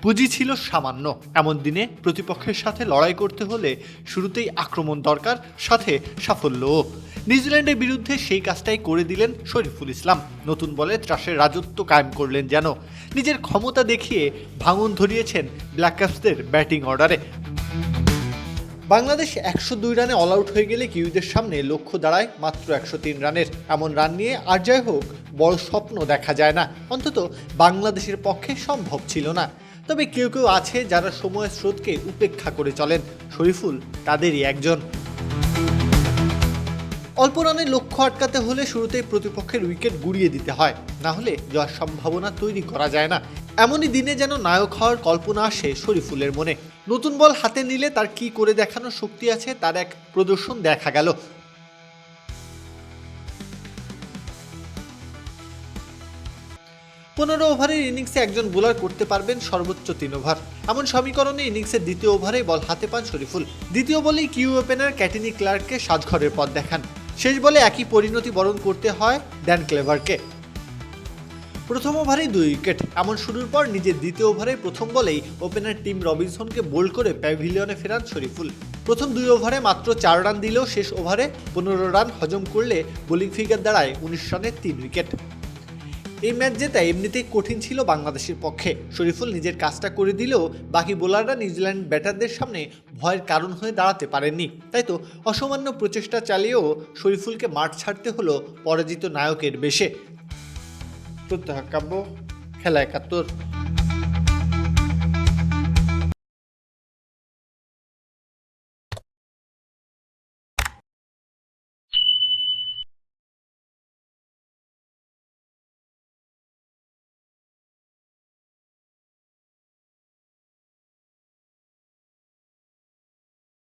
পুঁজি ছিল সামান্য। এমন দিনে প্রতিপক্ষের সাথে লড়াই করতে হলে শুরুতেই আক্রমণ দরকার, সাথে সাফল্যও। নিউজিল্যান্ডের বিরুদ্ধে সেই কাজটাই করে দিলেন শরীফুল ইসলাম। নতুন বলে ত্রাসের রাজত্ব কায়েম করলেন যেন। নিজের ক্ষমতা দেখিয়ে ভাঙন ধরিয়েছেন ব্ল্যাক ক্যাপসদের ব্যাটিং অর্ডারে। বাংলাদেশ 102 রানে অল আউট হয়ে গেলে কিউইদের সামনে লক্ষ্য দাঁড়ায় মাত্র 103 রানের। এমন রান নিয়ে আর যাই হোক বড় স্বপ্ন দেখা যায় না, অন্তত বাংলাদেশের পক্ষে সম্ভব ছিল না। তবে কেউ কেউ আছে যারা সময়ের স্রোতকে উপেক্ষা করে চলেন। শরীফুল তাদেরই একজন। অল্প রানে লক্ষ্য আটকাতে হলে শুরুতেই প্রতিপক্ষের উইকেট গুড়িয়ে দিতে হয়, না হলে জয়ের সম্ভাবনা তৈরি করা যায় না। এমনই দিনে যেন নায়ক হওয়ার কল্পনা আসে শরীফুলের মনে। নতুন বল হাতে নিলে তার কি করে দেখানোর শক্তি আছে তার এক প্রদর্শন দেখা গেল। 15 ওভারের ইনিংসে একজন বোলার করতে পারবেন সর্বোচ্চ 3 ওভার। এমন সমীকরণে ইনিংসের দ্বিতীয় ওভারেই বল হাতে পান শরীফুল। দ্বিতীয় বলেই কিউ ওপেনার ক্যাটিনি ক্লার্ককে সাজঘরের পথ দেখান। শেষ বলে একই পরিণতি বরণ করতে হয় ড্যান ক্লেভারকে। প্রথম ওভারেই 2 উইকেট। এমন শুরুর পর নিজের দ্বিতীয় ওভারে প্রথম বলেই ওপেনার টিম রবিনসনকে বোল্ড করে প্যাভিলিয়নে ফেরান শরীফুল। প্রথম 2 ওভারে মাত্র 4 রান দিলেও শেষ ওভারে 15 রান হজম করলে বোলিং ফিগার দাঁড়ায় 19 রানে 3 উইকেট। এই ম্যাচ জেতা এমনিতেই কঠিন ছিল বাংলাদেশের পক্ষে। শরীফুল নিজের কাজটা করে দিলেও বাকি বোলাররা নিউজিল্যান্ড ব্যাটারদের সামনে ভয়ের কারণ হয়ে দাঁড়াতে পারেননি। তাই তো অসামান্য প্রচেষ্টা চালিয়েও শরীফুলকে মাঠ ছাড়তে হলো পরাজিত নায়কের বেশে। প্রত্যহ কাব্য, খেলা 71।